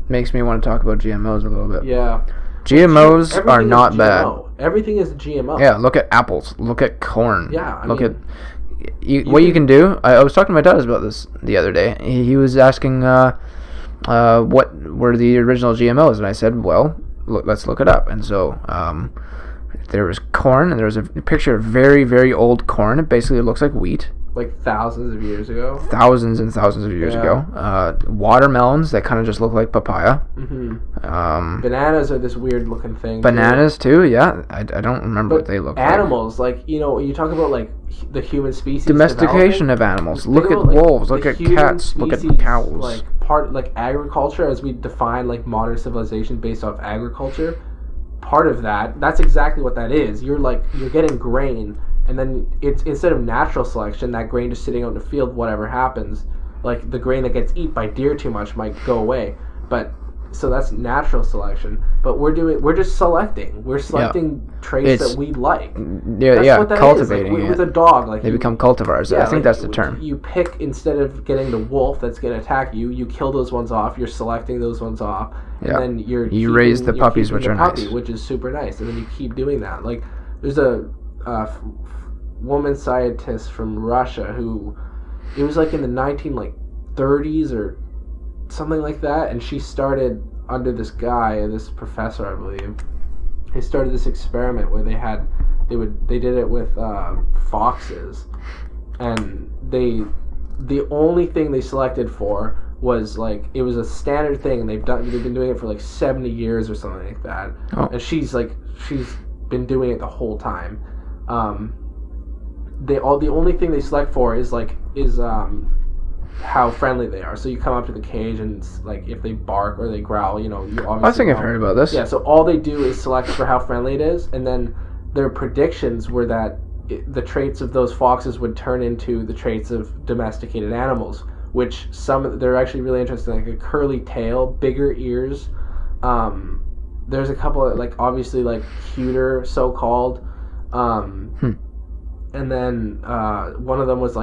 Makes me want to talk about GMOs a little bit. Yeah. GMOs are not bad. Everything is GMO. Yeah, look at apples. Look at corn. Yeah, what you can do. I was talking to my dad about this the other day. He was asking what were the original GMOs, and I said, well, let's look it up. And so there was corn, and there was a picture of very, very old corn. It basically looks like wheat. Like thousands of years ago. Thousands and thousands of years ago. Watermelons that kind of just look like papaya. Bananas are this weird looking thing. Bananas too, yeah. I don't remember what they look like. Animals, like, you talk about like the human species. Domestication of animals. Look at wolves. Look at cats. Look at cows. Like agriculture, as we define like modern civilization based off agriculture. Part of that's exactly what that is. You're getting grain. And then it's instead of natural selection, that grain just sitting out in the field, whatever happens, like the grain that gets eaten by deer too much might go away. But so that's natural selection. But we're just selecting. We're selecting traits that we like. That's what that cultivating is. Like, with a dog, like they become cultivars. I think that's the term. You pick, instead of getting the wolf that's going to attack you, you kill those ones off. You're selecting those ones off, and then you raise the puppies, which are nice, which is super nice, and then you keep doing that. Like there's a woman scientist from Russia who, it was like in the 1930s or something like that, and she started under this professor, I believe. They started this experiment where they did it with foxes, and the only thing they selected for was like, it was a standard thing, and they've been doing it for like 70 years or something like that. And she's been doing it the whole time. The only thing they select for is how friendly they are. So you come up to the cage, and it's like if they bark or they growl, you obviously. I think I've heard about this. Yeah. So all they do is select for how friendly it is, and then their predictions were that the traits of those foxes would turn into the traits of domesticated animals, which they're actually really interesting, like a curly tail, bigger ears. There's a couple of obviously cuter, so-called. And then one of them was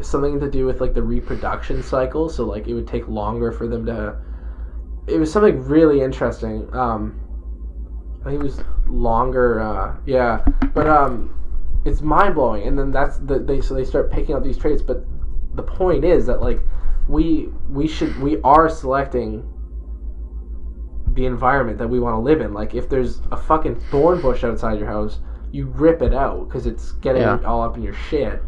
something to do with the reproduction cycle, so it would take longer for them to. It was something really interesting. I think it was longer. But it's mind blowing. And then they start picking out these traits. But the point is that we are selecting the environment that we want to live in. If there's a fucking thorn bush outside your house, you rip it out because it's getting all up in your shit.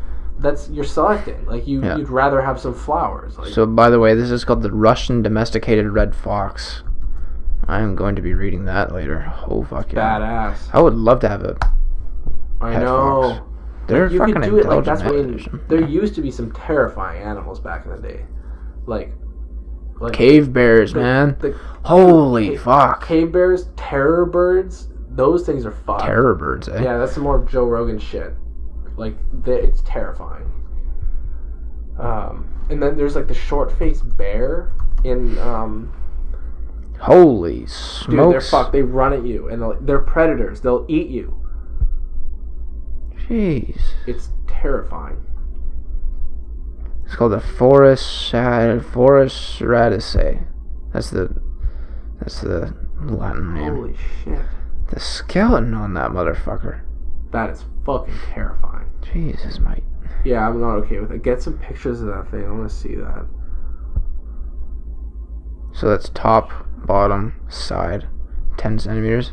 You're selecting. You'd rather have some flowers. So, by the way, this is called the Russian Domesticated Red Fox. I'm going to be reading that later. Oh, fuck yeah. Badass. I would love to have a I know. Fox. They're you fucking could do it intelligent. there used to be some terrifying animals back in the day. Like cave bears, man. Holy fuck. Cave bears, terror birds, those things are fucked. Terror birds, eh? Yeah, that's some more Joe Rogan shit. It's terrifying. And then there's the short-faced bear in holy smokes. Dude, they're fucked. They run at you, and they're predators. They'll eat you. Jeez. It's terrifying. It's called the Phorusrhacidae. That's the Latin name. Holy shit. The skeleton on that motherfucker. That is fucking terrifying. Jesus, mate. Yeah, I'm not okay with it. Get some pictures of that thing. I want to see that. So that's top, bottom, side, 10 centimeters.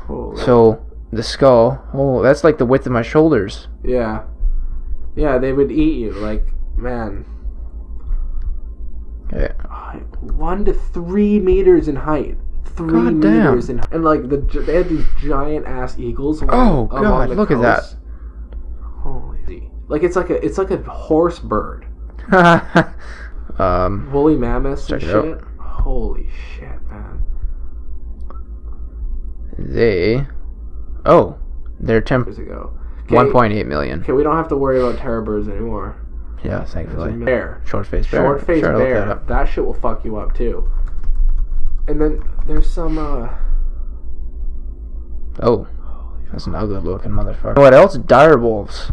Holy. So the skull, that's like the width of my shoulders. Yeah. Yeah, they would eat you. Man. Yeah. 1 to 3 meters in height. 3 meters in height. And they had these giant ass eagles. Oh god, look at that. Holy. It's like a horse bird. Woolly mammoths and shit. Out. Holy shit, man. They're 10 Years ago. 1.8 million. Okay, we don't have to worry about terror birds anymore. Yeah, thankfully. Bear. Short-faced bear. Short-faced bear. That shit will fuck you up too. And then there's some that's an ugly looking motherfucker. What else? Dire wolves.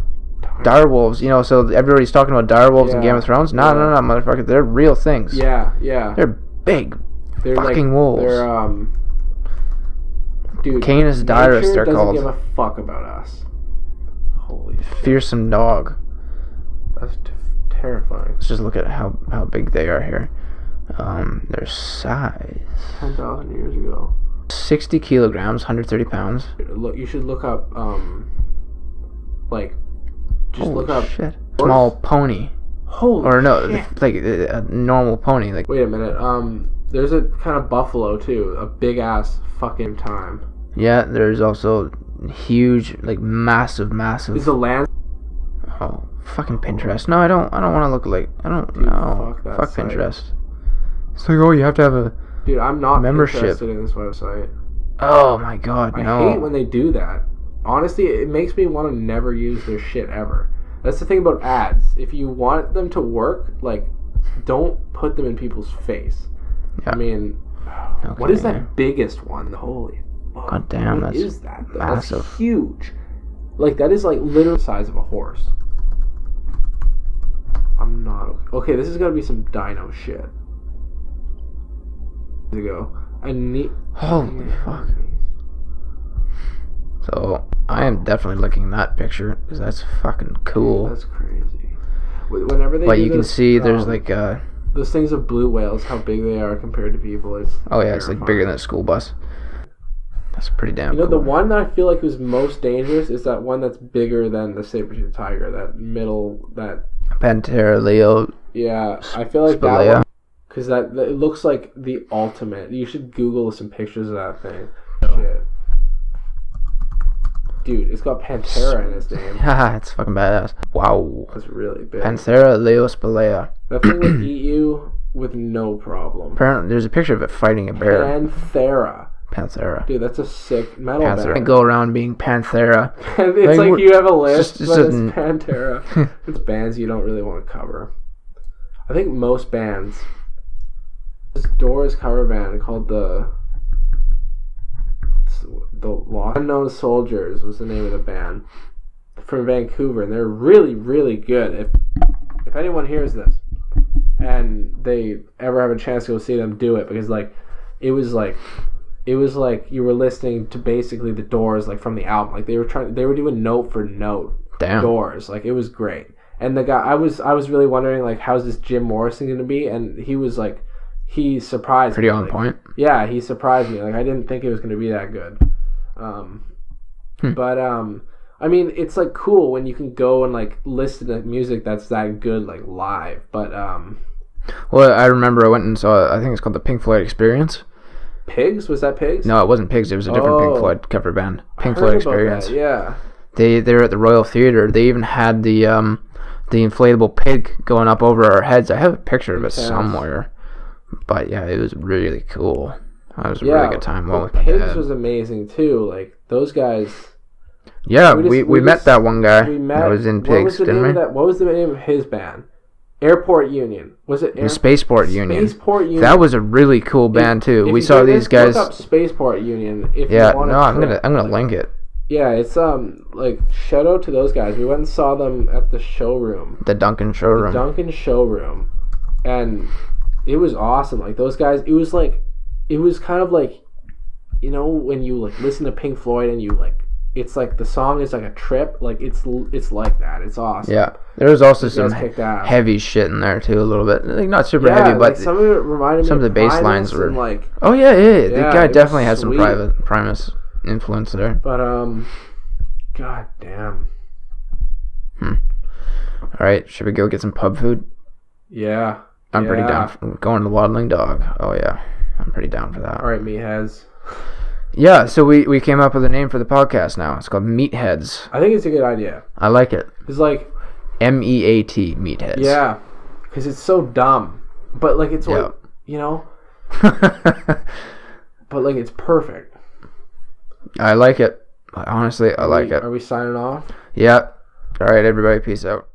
Dire wolves, so everybody's talking about dire wolves in Game of Thrones. No, motherfucker. They're real things. Yeah. They're big fucking wolves. They're dude, Canis dirus, they're called. Doesn't give a fuck about us. Holy shit. Fearsome dog. That's terrifying. Let's just look at how big they are here. Their size. 10,000 years ago. 60 kilograms, 130 pounds. Look, you should look up, like, just Holy look up. shit. Small pony. Holy Or no, shit. like a normal pony. Like, Wait a minute. There's a kind of buffalo too. A big ass fucking time. yeah, there's also huge, like massive. Is the land? Oh, fucking Pinterest. No, I don't want to look like. I don't Dude, know. fuck that Fuck site. Pinterest. It's like, oh, you have to have a. Dude, I'm not Membership. interested in this website. Oh my god, I no. hate when they do that. Honestly, it makes me want to never use their shit ever. That's the thing about ads. If you want them to work, like, don't put them in people's face. Yeah. I mean, Okay, what is yeah. that biggest one? Holy fuck. God damn, What that's is that? massive. That's huge. Like, that is like literally the size of a horse. I'm not okay. This is gotta be some dino shit. There you go. I need. Holy fuck. So I am definitely looking at that picture because that's fucking cool. That's crazy. Whenever they But do you can this, see there's like those things of blue whales, how big they are compared to people. It's oh yeah, it's like terrifying. bigger than a school bus. That's pretty damn You know, cool. the one that I feel like was most dangerous is that one that's bigger than the saber-tooth tiger. That middle, that Pantera Leo yeah. I feel like that Spalea. one because that it looks like the ultimate. You should Google some pictures of that thing. Shit. Dude, it's got Pantera in its name. Haha, it's fucking badass. Wow. That's really big. Panthera Leo Spalea. That thing would eat you with no problem. Apparently, there's a picture of it fighting a bear. Panthera. Panthera. Dude, that's a sick metal Panthera. I band. go around being Panthera. It's like we're- you have a list, just but it's a- Pantera. It's bands you don't really want to cover. I think most bands. This Doors cover band called the Lost Unknown Soldiers was the name of the band from Vancouver, and they're really, really good. If anyone hears this and they ever have a chance to go see them, do it because it was like you were listening to basically the Doors like from the album. Like they were doing note for note. Damn. Doors. Like it was great. And the guy I was really wondering like how's this Jim Morrison gonna be, and he was like he surprised Pretty me. on Like, point. yeah, he surprised me. Like I didn't think it was gonna be that good. But I mean it's like cool when you can go and like listen to music that's that good like live. But Well, I remember I went and saw, I think it's called the Pink Floyd Experience. Pigs? Was that Pigs? No, it wasn't Pigs. It was a different Pink Oh. Floyd cover band. I Pink heard Floyd about Experience. that, yeah. They were at the Royal Theatre. They even had the inflatable pig going up over our heads. I have a picture of it Intense. somewhere. But yeah, it was really cool. That was a Yeah, really good time. well, Went with my Pigs dad. was amazing too. Like those guys. Yeah, we we just- met that one guy We met. that was in what Pigs, was the didn't name we? of that? What was the name of his band? Airport Union. Was it The Spaceport Union. Spaceport Union. That was a really cool band too. If We you saw hear these this, guys. Look up Spaceport Union. If Yeah, you want no, I'm gonna link it. Yeah, it's like shout out to those guys. We went and saw them at the showroom, The Duncan showroom. Duncan showroom, and it was awesome. Like those guys, it was kind of like, you know, when you like listen to Pink Floyd and you like, it's like the song is like a trip. Like it's like that. It's awesome. Yeah, there was also These some guys kicked ass. heavy shit in there too, a little bit. Like not super Yeah, heavy, but like some of it reminded me some of the bass Primus lines were. and, like, Oh yeah. The Yeah, guy it was definitely had some sweet. Primus influence there. but god damn. All right, should we go get some pub food? Yeah. I'm pretty Yeah. down for going to the Waddling Dog. Oh yeah, I'm pretty down for that. All right, meatheads. Yeah, so we came up with a name for the podcast now. It's called Meatheads. I think it's a good idea. I like it. It's like, MEAT Meatheads. yeah, because it's so dumb, but like it's Yeah. like, you know, but like it's perfect. I like it. Honestly, I like it. Are we signing off? Yeah. All right, everybody. Peace out.